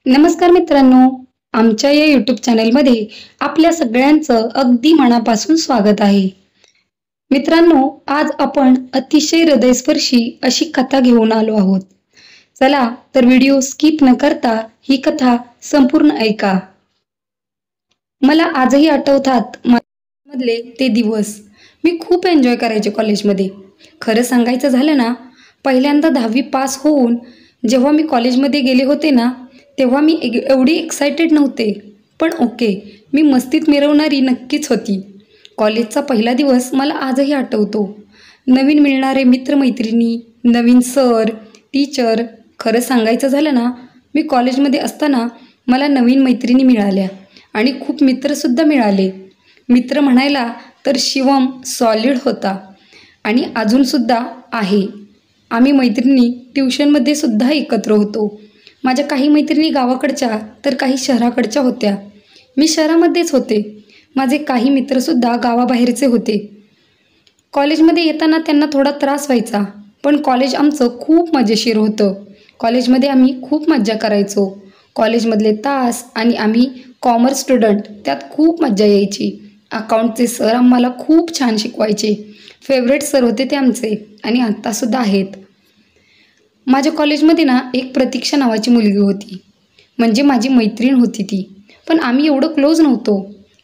नमस्कार मित्रांनो, आमच्या या यूट्यूब चॅनलमध्ये आपल्या सगळ्यांचं अगदी मनापासून स्वागत आहे. मित्रांनो, आज आपण अतिशय हृदयस्पर्शी अशी कथा घेऊन आलो आहोत. चला तर व्हिडिओ स्किप न करता ही कथा संपूर्ण ऐका. मला आजही आठवतात मधले ते दिवस. मी खूप एन्जॉय करायचे कॉलेजमध्ये. खरं सांगायचं झालं ना, पहिल्यांदा 10वी पास होऊन जेव्हा मी कॉलेजमध्ये गेले होते ना, तेव्हा मी एवढी एक्सायटेड नव्हते. पण ओके, मी मस्तीत मिरवणारी नक्कीच होती. कॉलेजचा पहिला दिवस मला आजही आठवतो. नवीन मिळणारे मित्रमैत्रिणी, नवीन सर, टीचर. खरं सांगायचं झालं ना, मी कॉलेजमध्ये असताना मला नवीन मैत्रिणी मिळाल्या आणि खूप मित्रसुद्धा मिळाले. मित्र म्हणायला तर शिवम सॉलिड होता आणि अजूनसुद्धा आहे. आम्ही मैत्रिणी ट्युशनमध्ये सुद्धा एकत्र होतो. माझ्या काही मैत्रिणी गावाकडच्या तर काही शहराकडच्या होत्या. मी शहरामध्येच होते. माझे काही मित्रसुद्धा गावाबाहेरचे होते. कॉलेजमध्ये येताना त्यांना थोडा त्रास व्हायचा, पण कॉलेज आमचं खूप मजेशीर होतं. कॉलेजमध्ये आम्ही खूप मज्जा करायचो. कॉलेजमधले तास आणि आम्ही कॉमर्स स्टुडंट, त्यात खूप मज्जा यायची. अकाउंटचे सर आम्हाला खूप छान शिकवायचे. फेवरेट सर होते ते आमचे आणि आत्तासुद्धा आहेत. माझ्या कॉलेजमध्ये ना एक प्रतीक्षा नावाची मुलगी होती. म्हणजे माझी मैत्रीण होती ती. पण आम्ही एवढं क्लोज नव्हतो.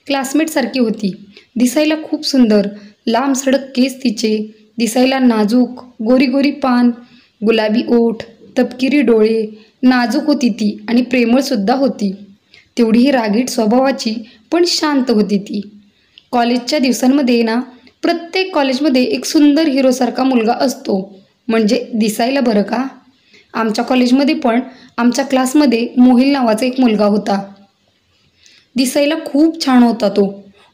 क्लासमेटसारखी होती. दिसायला खूप सुंदर, लांब सडक केस तिचे, दिसायला नाजूक, गोरी गोरी पान, गुलाबी ओठ, तपकिरी डोळे. नाजूक होती ती आणि प्रेमळसुद्धा होती. तेवढीही रागीट स्वभावाची, पण शांत होती ती. कॉलेजच्या दिवसांमध्ये ना, प्रत्येक कॉलेजमध्ये एक सुंदर हिरोसारखा मुलगा असतो. म्हणजे दिसायला बरं का. आमच्या कॉलेजमध्ये पण आमच्या क्लासमध्ये मोहिल नावाचा एक मुलगा होता. दिसायला खूप छान होता तो.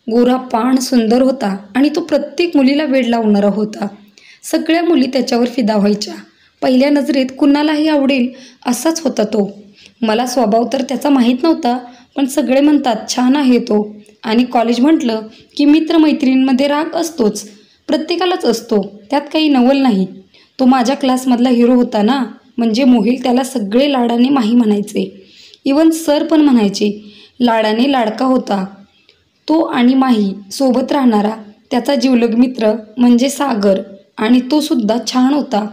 गोरा पाण सुंदर होता आणि तो प्रत्येक मुलीला वेड लावणारा होता. सगळ्या मुली त्याच्यावर फिदा व्हायच्या. पहिल्या नजरेत कुणालाही आवडेल असाच होता तो. मला स्वभाव तर त्याचा माहीत नव्हता, पण सगळे म्हणतात छान आहे तो. आणि कॉलेज म्हटलं की मित्रमैत्रिणींमध्ये राग असतोच, प्रत्येकालाच असतो, त्यात काही नवल नाही. तो माझ्या क्लासमधला हिरो होता ना, म्हणजे मोहिल त्याला सगळे लाडाने माही म्हणायचे. इवन सर पण म्हणायचे. लाडाने लाडका होता तो आणि माही सोबत राहणारा त्याचा जिवलग मित्र म्हणजे सागर, आणि तो सुद्धा छान होता.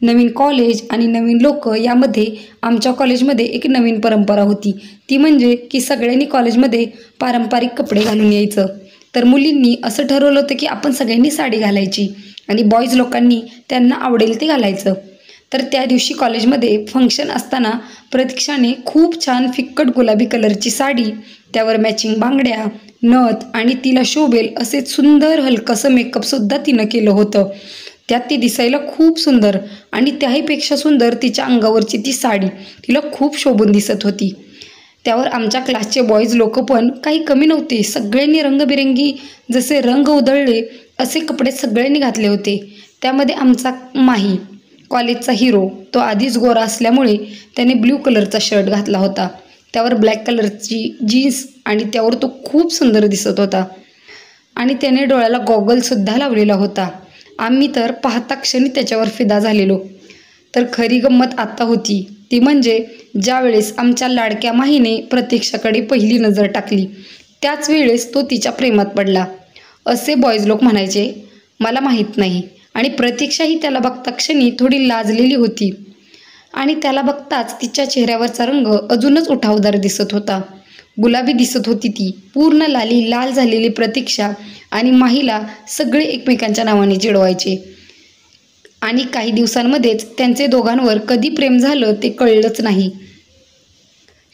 नवीन कॉलेज आणि नवीन लोक यामध्ये आमच्या कॉलेजमध्ये एक नवीन परंपरा होती. ती म्हणजे की सगळ्यांनी कॉलेजमध्ये पारंपरिक कपडे घालून यायचं. तर मुलींनी असं ठरवलं होतं की आपण सगळ्यांनी साडी घालायची आणि बॉईज लोकांनी त्यांना आवडेल ते घालायचं. तर त्या दिवशी कॉलेजमध्ये फंक्शन असताना प्रतीक्षाने खूप छान फिक्कट गुलाबी कलरची साडी, त्यावर मॅचिंग बांगड्या, नथ आणि तिला शोभेल असे सुंदर हलकंसं मेकअपसुद्धा तिनं केलं होतं. त्यात ती दिसायला खूप सुंदर आणि त्याहीपेक्षा सुंदर तिच्या अंगावरची ती साडी तिला खूप शोभून दिसत होती. त्यावर आमच्या क्लासचे बॉईज लोक पण काही कमी नव्हते. सगळ्यांनी रंगबिरंगी जसे रंग उधळले असे कपडे सगळ्यांनी घातले होते. त्यामध्ये आमचा माही, कॉलेजचा हिरो, तो आधीच गोरा असल्यामुळे त्याने ब्ल्यू कलरचा शर्ट घातला होता. त्यावर ब्लॅक कलरची जीन्स आणि त्यावर तो खूप सुंदर दिसत होता. आणि त्याने डोळ्याला गॉगलसुद्धा लावलेला होता. आम्ही तर पाहता क्षणी त्याच्यावर फिदा झालेलो. तर खरी गंमत आत्ता होती ती म्हणजे ज्या वेळेस आमच्या लाडक्या माहीने प्रतीक्षाकडे पहिली नजर टाकली, त्याच वेळेस तो तिच्या प्रेमात पडला असे बॉईज लोक म्हणायचे. मला माहीत नाही. आणि प्रतीक्षाही त्याला बघता क्षणी थोडी लाजलेली होती आणि त्याला बघताच तिच्या चेहऱ्यावरचा रंग अजूनच उठावदार दिसत होता. गुलाबी दिसत होती ती. पूर्ण लाली लाल झालेली प्रतीक्षा आणि माहीला सगळे एकमेकांच्या नावाने चिडवायचे. आणि काही दिवसांमध्येच त्यांचे दोघांवर कधी प्रेम झालं ते कळलंच नाही.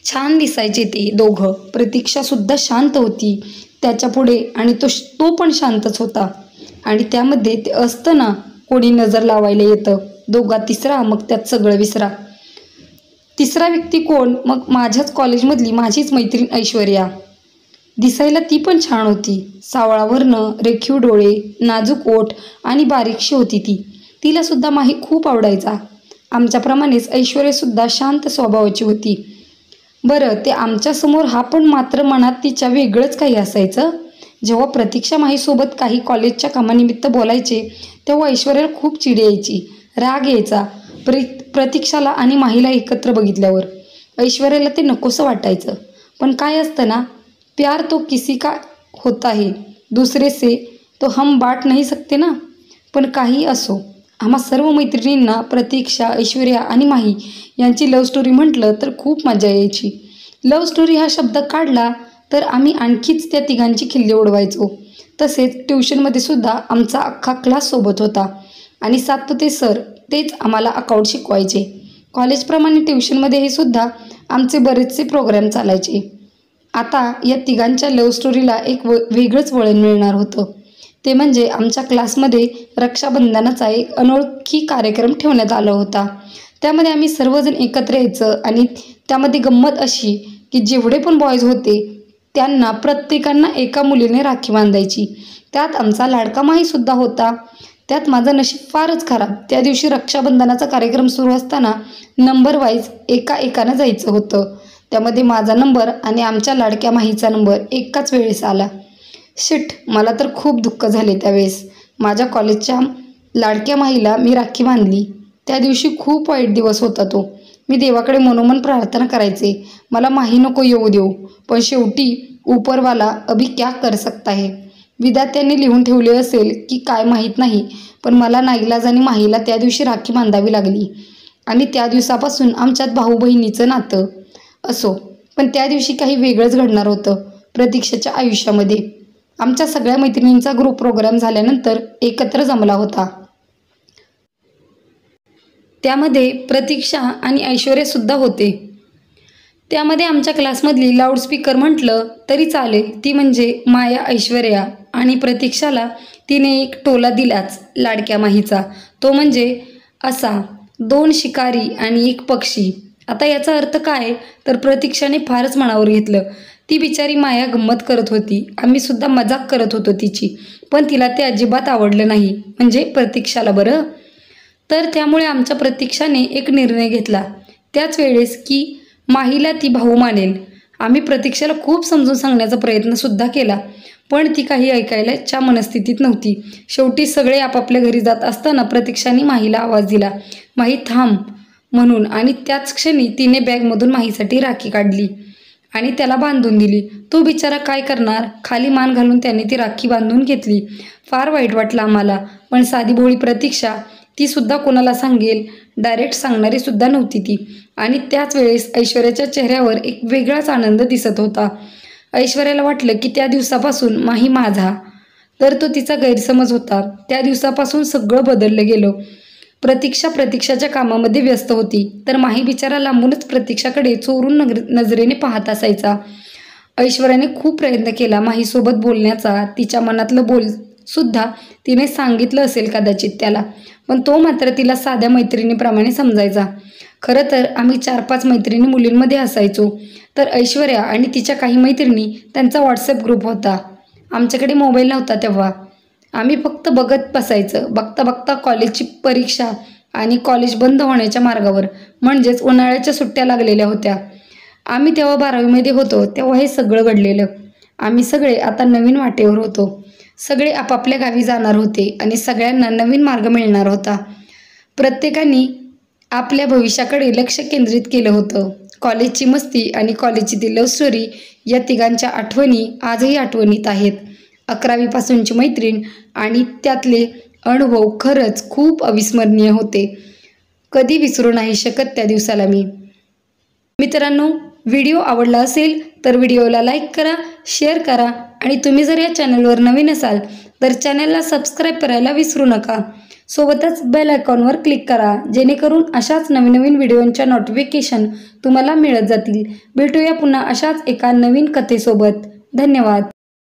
छान दिसायचे ते दोघं. प्रतीक्षासुद्धा शांत होती त्याच्या पुढे आणि तो पण शांतच होता. आणि त्यामध्ये ते असतं ना, कोणी नजर लावायला येतं, दोघात तिसरा, मग त्यात सगळं विसरा. तिसरा व्यक्ती कोण? मग माझ्याच कॉलेजमधली माझीच मैत्रीण ऐश्वर्या. दिसायला ती पण छान होती. सावळा वर्ण, रेखीव डोळे, नाजूक ओठ आणि बारीकशी होती ती. तिलासुद्धा माही खूप आवडायचा. आमच्याप्रमाणेच ऐश्वर्यासुद्धा शांत स्वभावाची होती. बरं, ते आमच्यासमोर हा पण मात्र मनात तिच्या वेगळंच काही असायचं. जेव्हा प्रतीक्षा माहीसोबत काही कॉलेजच्या कामानिमित्त बोलायचे तेव्हा ऐश्वर्याला खूप चिड यायची, राग यायचा प्रतीक्षाला आणि माहीला एकत्र बघितल्यावर. ऐश्वर्याला ते नकोसं वाटायचं, पण काय असतं ना, प्यार तो किसी का होता है, दूसरे से तो हम बांट नहीं सकते ना. पण काही असो, आम्हा सर्व मैत्रिणींना प्रतीक्षा, ऐश्वर्या आणि माही यांची लव्ह स्टोरी म्हटलं तर खूप मजा यायची. लव्ह स्टोरी हा शब्द काढला तर आम्ही आणखीच त्या तिघांची खिल्ली उडवायचो. तसेच ट्युशनमध्ये सुद्धा आमचा अख्खा क्लास सोबत होता आणि सातपुते सर तेच आम्हाला अकाउंट शिकवायचे. कॉलेजप्रमाणे ट्युशनमध्येही सुद्धा आमचे बरेचसे प्रोग्राम चालायचे. आता या तिघांच्या लव्ह स्टोरीला एक वेगळंच वळण मिळणार होतं. ते म्हणजे आमच्या क्लासमध्ये रक्षाबंधनाचा एक अनोळखी कार्यक्रम ठेवण्यात आला होता. त्यामध्ये आम्ही सर्वजण एकत्र यायचं आणि त्यामध्ये गंमत अशी की जेवढे पण बॉयज होते त्यांना प्रत्येकांना एका मुलीने राखी बांधायची. त्यात आमचा लाडका माहीसुद्धा होता. त्यात माझं नशीब फारच खराब. त्या दिवशी रक्षाबंधनाचा कार्यक्रम सुरू असताना नंबर वाईज एकानं जायचं होतं. त्यामध्ये माझा नंबर आणि आमच्या लाडक्या माहीचा नंबर एकाच वेळेस आला. शिट, मला तर खूप दुःख झाले त्यावेळेस. माझ्या कॉलेजच्या लाडक्या माहीला मी राखी बांधली. त्या दिवशी खूप वाईट दिवस होता तो. मी देवाकडे मनोमन प्रार्थना करायचे, मला माही नको येऊ देऊ, पण शेवटी ऊपरवाला अभी क्या कर सकता है. विधात्याने लिहून ठेवले असेल की काय माहीत नाही, पण मला नाईलाजाने माहीला त्या दिवशी राखी बांधावी लागली. आणि त्या दिवसापासून आमच्यात भाऊ बहिणीचं नातं. असो, पण त्या दिवशी काही वेगळंच घडणार होतं प्रतीक्षाच्या आयुष्यामध्ये. आमच्या सगळ्या मैत्रिणींचा ग्रुप प्रोग्राम झाल्यानंतर एकत्र जमला होता. त्यामध्ये प्रतीक्षा आणि ऐश्वर्यासुद्धा होते. त्यामध्ये आमच्या क्लासमधली लाऊडस्पीकर म्हटलं तरी चालेल ती म्हणजे माया ऐश्वर्या. आणि प्रतीक्षाला तिने एक टोला दिलाच लाडक्या माहीचा. तो म्हणजे असा 2 शिकारी आणि 1 पक्षी. आता याचा अर्थ काय तर प्रतीक्षाने फारच मनावर घेतलं. ती बिचारी माया गंमत करत होती, आम्ही सुद्धा मजाक करत होतो तिची, पण तिला ते अजिबात आवडलं नाही, म्हणजे प्रतीक्षाला बरं. तर त्यामुळे आमच्या प्रतीक्षाने एक निर्णय घेतला त्याच वेळेस की माहीला ती भाऊ मानेल. आम्ही प्रतीक्षाला खूप समजून सांगण्याचा प्रयत्नसुद्धा केला, पण ती काही ऐकायलाच्या मनस्थितीत नव्हती. शेवटी सगळे आपापल्या घरी जात असताना प्रतीक्षाने माहीला आवाज दिला, माही थांब म्हणून. आणि त्याच क्षणी तिने बॅगमधून माहीसाठी राखी काढली आणि त्याला बांधून दिली. तो बिचारा काय करणार, खाली मान घालून त्याने ती राखी बांधून घेतली. फार वाईट वाटलं आम्हाला, पण साधी भोळी प्रतीक्षा ती सुद्धा कोणाला सांगेल, डायरेक्ट सांगणारी सुद्धा नव्हती ती. आणि त्याच वेळेस ऐश्वर्याच्या चेहऱ्यावर एक वेगळाच आनंद दिसत होता. ऐश्वर्याला वाटलं की त्या दिवसापासून माही माझा, तर तो तिचा गैरसमज होता. त्या दिवसापासून सगळं बदललं गेलं. प्रतीक्षाच्या कामामध्ये व्यस्त होती, तर माही बिचारा लांबूनच प्रतीक्षाकडे चोरून नजरेने पाहत असायचा. ऐश्वर्याने खूप प्रयत्न केला माहीसोबत बोलण्याचा. तिच्या मनातलं सुद्धा तिने सांगितलं असेल कदाचित त्याला, पण तो मात्र तिला साध्या मैत्रिणीप्रमाणे समजायचा. खरं तर आम्ही 4-5 मैत्रिणी मुलींमध्ये असायचो, तर ऐश्वर्या आणि तिच्या काही मैत्रिणी त्यांचा व्हॉट्सअप ग्रुप होता. आमच्याकडे मोबाईल नव्हता तेव्हा. आम्ही फक्त बघत बसायचं. बघता बघता कॉलेजची परीक्षा आणि कॉलेज बंद होण्याच्या मार्गावर, म्हणजेच उन्हाळ्याच्या सुट्ट्या लागलेल्या होत्या. आम्ही तेव्हा 12वीमध्ये होतो. तेव्हा हे सगळं घडलेलं. आम्ही सगळे आता नवीन वाटेवर होतो. सगळे आपापल्या गावी जाणार होते आणि सगळ्यांना नवीन मार्ग मिळणार होता. प्रत्येकाने आपल्या भविष्याकडे लक्ष केंद्रित केलं होतं. कॉलेजची मस्ती आणि कॉलेजची ती लव्ह स्टोरी या तिघांच्या आठवणी आजही आठवणीत आहेत. 11वीपासूनची मैत्रीण आणि त्यातले अनुभव खरंच खूप अविस्मरणीय होते. कधी विसरू नाही शकत त्या दिवसाला मी. मित्रांनो, व्हिडिओ आवडला असेल तर व्हिडिओला लाईक करा, शेअर करा आणि तुम्ही जर या चॅनलवर नवीन असाल तर चॅनलला सबस्क्राईब करायला विसरू नका. सोबतच बेल आयकॉनवर क्लिक करा, जेणेकरून अशाच नवीन व्हिडिओंच्या नोटिफिकेशन तुम्हाला मिळत जातील. भेटूया पुन्हा अशाच एका नवीन कथेसोबत. धन्यवाद.